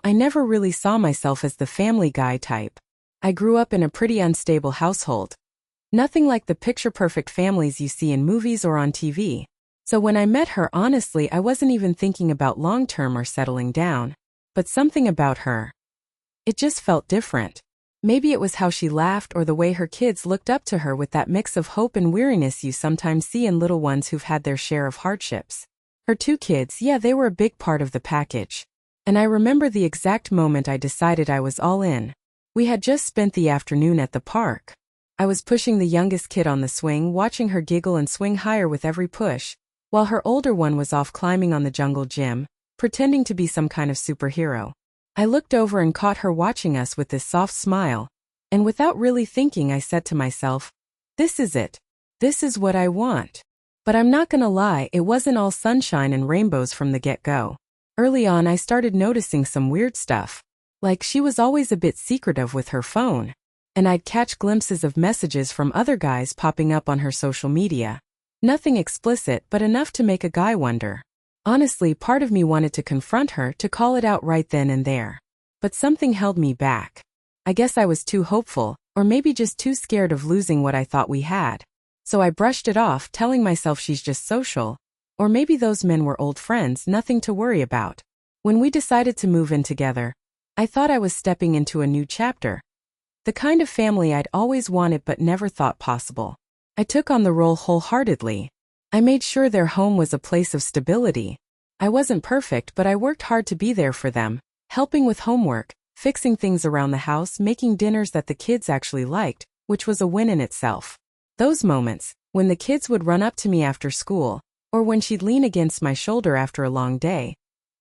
I never really saw myself as the family guy type. I grew up in a pretty unstable household. Nothing like the picture-perfect families you see in movies or on TV. So when I met her, honestly, I wasn't even thinking about long-term or settling down. But something about her, it just felt different. Maybe it was how she laughed or the way her kids looked up to her with that mix of hope and weariness you sometimes see in little ones who've had their share of hardships. Her two kids, yeah, they were a big part of the package. And I remember the exact moment I decided I was all in. We had just spent the afternoon at the park. I was pushing the youngest kid on the swing, watching her giggle and swing higher with every push, while her older one was off climbing on the jungle gym, pretending to be some kind of superhero. I looked over and caught her watching us with this soft smile, and without really thinking I said to myself, this is it. This is what I want. But I'm not gonna lie, it wasn't all sunshine and rainbows from the get-go. Early on I started noticing some weird stuff. Like she was always a bit secretive with her phone, and I'd catch glimpses of messages from other guys popping up on her social media. Nothing explicit, but enough to make a guy wonder. Honestly, part of me wanted to confront her, to call it out right then and there. But something held me back. I guess I was too hopeful, or maybe just too scared of losing what I thought we had. So I brushed it off, telling myself she's just social. Or maybe those men were old friends, nothing to worry about. When we decided to move in together, I thought I was stepping into a new chapter. The kind of family I'd always wanted but never thought possible. I took on the role wholeheartedly. I made sure their home was a place of stability. I wasn't perfect, but I worked hard to be there for them, helping with homework, fixing things around the house, making dinners that the kids actually liked, which was a win in itself. Those moments, when the kids would run up to me after school, or when she'd lean against my shoulder after a long day,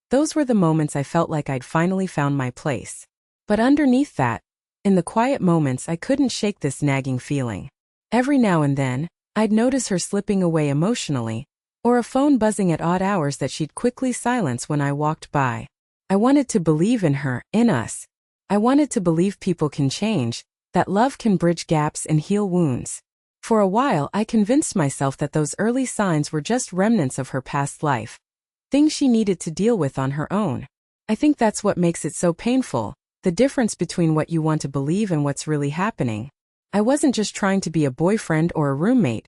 those were the moments I felt like I'd finally found my place. But underneath that, in the quiet moments, I couldn't shake this nagging feeling. Every now and then, I'd notice her slipping away emotionally, or a phone buzzing at odd hours that she'd quickly silence when I walked by. I wanted to believe in her, in us. I wanted to believe people can change, that love can bridge gaps and heal wounds. For a while, I convinced myself that those early signs were just remnants of her past life, things she needed to deal with on her own. I think that's what makes it so painful, the difference between what you want to believe and what's really happening. I wasn't just trying to be a boyfriend or a roommate.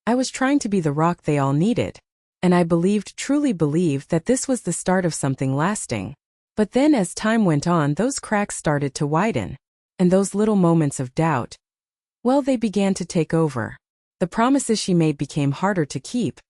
I was trying to be the rock they all needed. And I truly believed that this was the start of something lasting. But then as time went on, those cracks started to widen. And those little moments of doubt, well, they began to take over. The promises she made became harder to keep.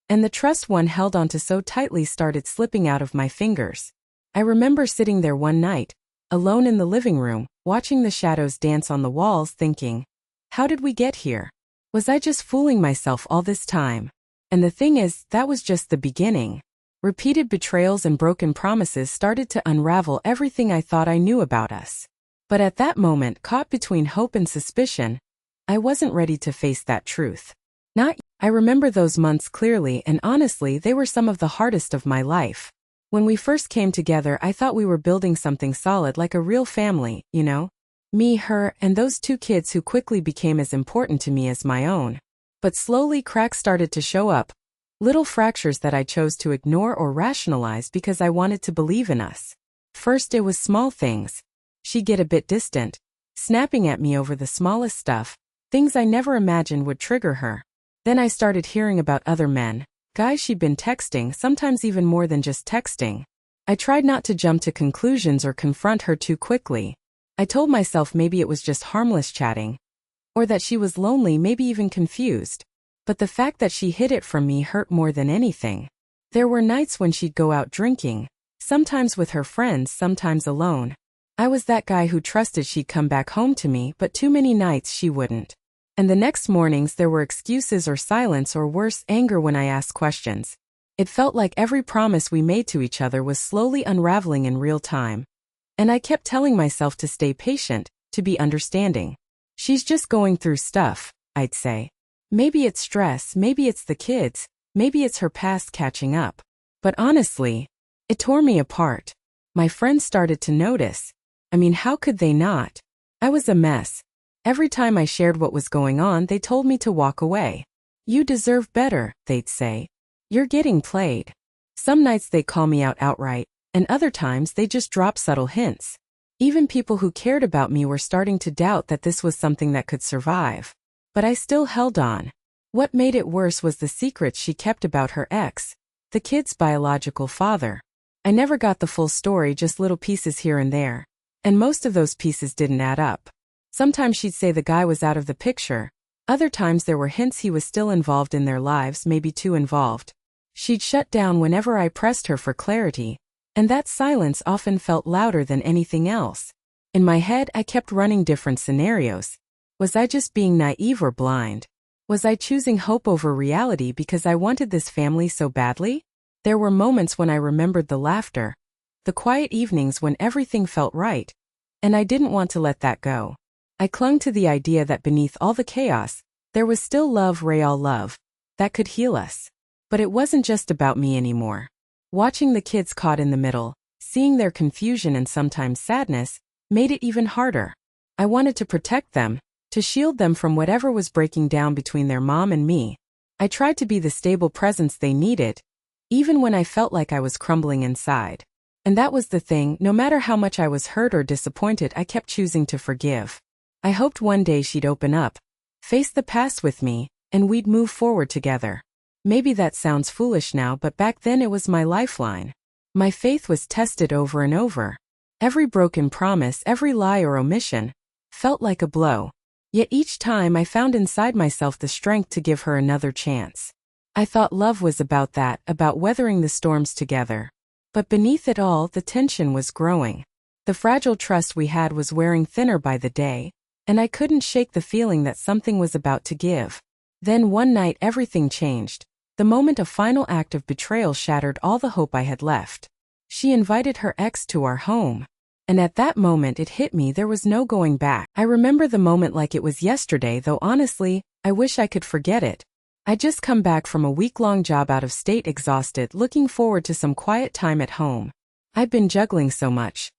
And the trust one held onto so tightly started slipping out of my fingers. I remember sitting there one night, alone in the living room, watching the shadows dance on the walls, thinking, how did we get here? Was I just fooling myself all this time? And the thing is, that was just the beginning. Repeated betrayals and broken promises started to unravel everything I thought I knew about us. But at that moment, caught between hope and suspicion, I wasn't ready to face that truth. I remember those months clearly, and honestly, they were some of the hardest of my life. When we first came together, I thought we were building something solid, like a real family, Me, her, and those two kids who quickly became as important to me as my own. But slowly cracks started to show up. Little fractures that I chose to ignore or rationalize because I wanted to believe in us. First it was small things. She'd get a bit distant, snapping at me over the smallest stuff, things I never imagined would trigger her. Then I started hearing about other men, guys she'd been texting, sometimes even more than just texting. I tried not to jump to conclusions or confront her too quickly. I told myself maybe it was just harmless chatting, or that she was lonely, maybe even confused. But the fact that she hid it from me hurt more than anything. There were nights when she'd go out drinking, sometimes with her friends, sometimes alone. I was that guy who trusted she'd come back home to me, but too many nights she wouldn't. And the next mornings there were excuses or silence or worse, anger when I asked questions. It felt like every promise we made to each other was slowly unraveling in real time. And I kept telling myself to stay patient, to be understanding. She's just going through stuff, I'd say. Maybe it's stress, maybe it's the kids, maybe it's her past catching up. But honestly, it tore me apart. My friends started to notice. How could they not? I was a mess. Every time I shared what was going on, they told me to walk away. You deserve better, they'd say. You're getting played. Some nights they'd call me out outright, and other times they just dropped subtle hints. Even people who cared about me were starting to doubt that this was something that could survive. But I still held on. What made it worse was the secrets she kept about her ex, the kid's biological father. I never got the full story, just little pieces here and there. And most of those pieces didn't add up. Sometimes she'd say the guy was out of the picture. Other times there were hints he was still involved in their lives, maybe too involved. She'd shut down whenever I pressed her for clarity, and that silence often felt louder than anything else. In my head, I kept running different scenarios. Was I just being naive or blind? Was I choosing hope over reality because I wanted this family so badly? There were moments when I remembered the laughter, the quiet evenings when everything felt right, and I didn't want to let that go. I clung to the idea that beneath all the chaos, there was still love, real love, that could heal us. But it wasn't just about me anymore. Watching the kids caught in the middle, seeing their confusion and sometimes sadness, made it even harder. I wanted to protect them, to shield them from whatever was breaking down between their mom and me. I tried to be the stable presence they needed, even when I felt like I was crumbling inside. And that was the thing, no matter how much I was hurt or disappointed, I kept choosing to forgive. I hoped one day she'd open up, face the past with me, and we'd move forward together. Maybe that sounds foolish now, but back then it was my lifeline. My faith was tested over and over. Every broken promise, every lie or omission, felt like a blow. Yet each time I found inside myself the strength to give her another chance. I thought love was about that, about weathering the storms together. But beneath it all, the tension was growing. The fragile trust we had was wearing thinner by the day, and I couldn't shake the feeling that something was about to give. Then one night everything changed. The moment a final act of betrayal shattered all the hope I had left. She invited her ex to our home. And at that moment it hit me, there was no going back. I remember the moment like it was yesterday, though honestly, I wish I could forget it. I'd just come back from a week-long job out of state, exhausted, looking forward to some quiet time at home. I'd been juggling so much.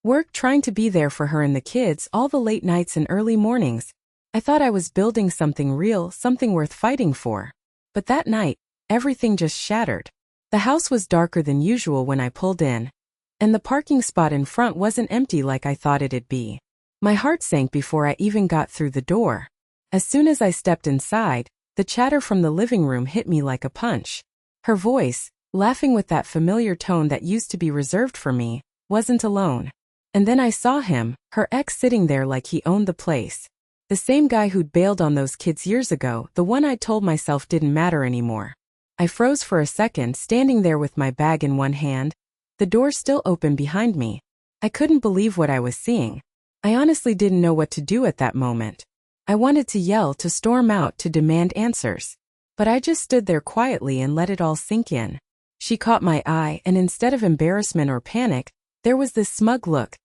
Work, trying to be there for her and the kids, all the late nights and early mornings. I thought I was building something real, something worth fighting for. But that night, everything just shattered. The house was darker than usual when I pulled in, and the parking spot in front wasn't empty like I thought it'd be. My heart sank before I even got through the door. As soon as I stepped inside, the chatter from the living room hit me like a punch. Her voice, laughing with that familiar tone that used to be reserved for me, wasn't alone. And then I saw him, her ex, sitting there like he owned the place. The same guy who'd bailed on those kids years ago, the one I'd told myself didn't matter anymore. I froze for a second, standing there with my bag in one hand, the door still open behind me. I couldn't believe what I was seeing. I honestly didn't know what to do at that moment. I wanted to yell, to storm out, to demand answers. But I just stood there quietly and let it all sink in. She caught my eye, and instead of embarrassment or panic, there was this smug look,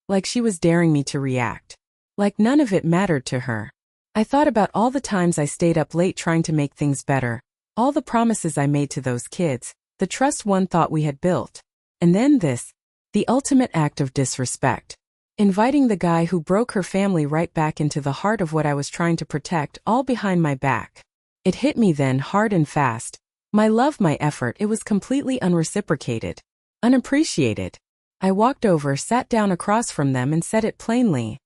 like she was daring me to react. Like none of it mattered to her. I thought about all the times I stayed up late trying to make things better, all the promises I made to those kids, the trust one thought we had built. And then this, the ultimate act of disrespect. Inviting the guy who broke her family right back into the heart of what I was trying to protect, all behind my back. It hit me then, hard and fast. My love, my effort, it was completely unreciprocated, unappreciated. I walked over, sat down across from them and said it plainly.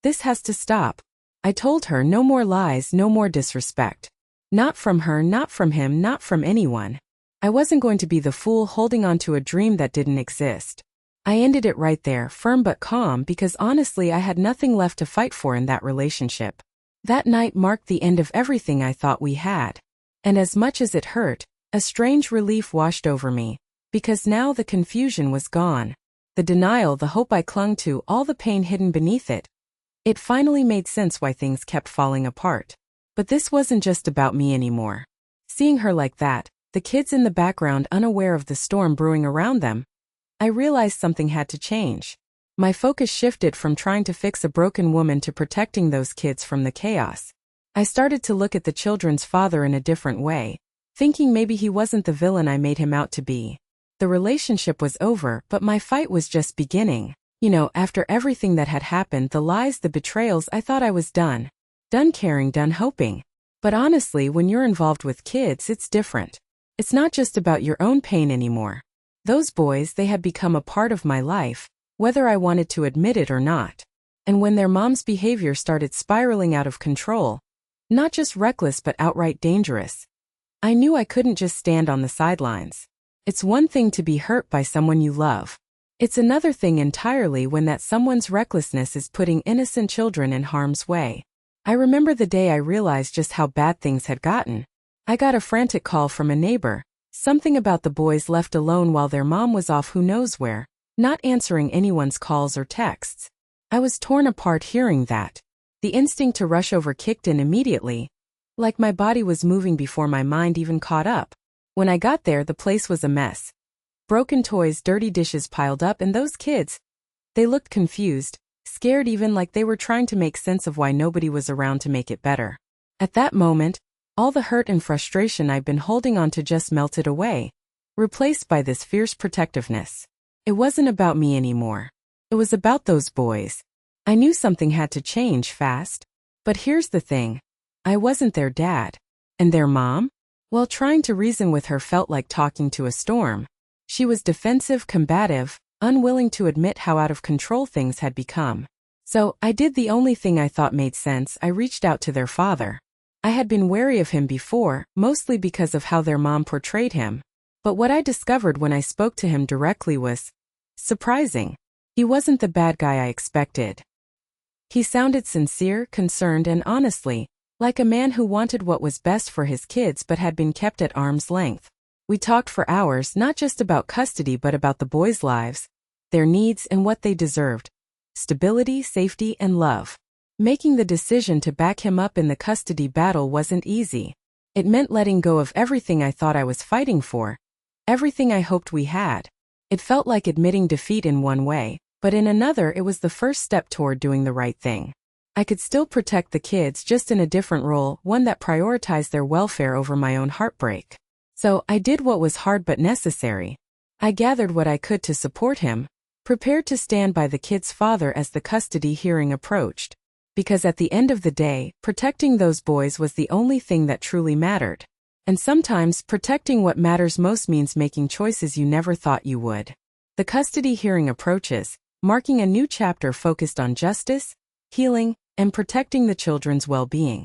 This has to stop. I told her, no more lies, no more disrespect. Not from her, not from him, not from anyone. I wasn't going to be the fool holding on to a dream that didn't exist. I ended it right there, firm but calm, because honestly I had nothing left to fight for in that relationship. That night marked the end of everything I thought we had. And as much as it hurt, a strange relief washed over me, because now the confusion was gone. The denial, the hope I clung to, all the pain hidden beneath it. It finally made sense why things kept falling apart. But this wasn't just about me anymore. Seeing her like that, the kids in the background unaware of the storm brewing around them, I realized something had to change. My focus shifted from trying to fix a broken woman to protecting those kids from the chaos. I started to look at the children's father in a different way, thinking maybe he wasn't the villain I made him out to be. The relationship was over, but my fight was just beginning. You know, after everything that had happened, the lies, the betrayals, I thought I was done. Done caring, done hoping. But honestly, when you're involved with kids, it's different. It's not just about your own pain anymore. Those boys, they had become a part of my life, whether I wanted to admit it or not. And when their mom's behavior started spiraling out of control, not just reckless but outright dangerous, I knew I couldn't just stand on the sidelines. It's one thing to be hurt by someone you love. It's another thing entirely when that someone's recklessness is putting innocent children in harm's way. I remember the day I realized just how bad things had gotten. I got a frantic call from a neighbor, something about the boys left alone while their mom was off who knows where, not answering anyone's calls or texts. I was torn apart hearing that. The instinct to rush over kicked in immediately, like my body was moving before my mind even caught up. When I got there, the place was a mess. Broken toys, dirty dishes piled up, and those kids, they looked confused, scared, even like they were trying to make sense of why nobody was around to make it better. At that moment, all the hurt and frustration I'd been holding on to just melted away, replaced by this fierce protectiveness. It wasn't about me anymore. It was about those boys. I knew something had to change fast. But here's the thing. I wasn't their dad. And their mom? Well, trying to reason with her felt like talking to a storm. She was defensive, combative, unwilling to admit how out of control things had become. So, I did the only thing I thought made sense. I reached out to their father. I had been wary of him before, mostly because of how their mom portrayed him. But what I discovered when I spoke to him directly was surprising. He wasn't the bad guy I expected. He sounded sincere, concerned, and honestly, like a man who wanted what was best for his kids but had been kept at arm's length. We talked for hours, not just about custody but about the boys' lives, their needs, and what they deserved. Stability, safety, and love. Making the decision to back him up in the custody battle wasn't easy. It meant letting go of everything I thought I was fighting for, everything I hoped we had. It felt like admitting defeat in one way, but in another it was the first step toward doing the right thing. I could still protect the kids, just in a different role, one that prioritized their welfare over my own heartbreak. So, I did what was hard but necessary. I gathered what I could to support him, prepared to stand by the kid's father as the custody hearing approached. Because at the end of the day, protecting those boys was the only thing that truly mattered. And sometimes, protecting what matters most means making choices you never thought you would. The custody hearing approaches, marking a new chapter focused on justice, healing, and protecting the children's well-being.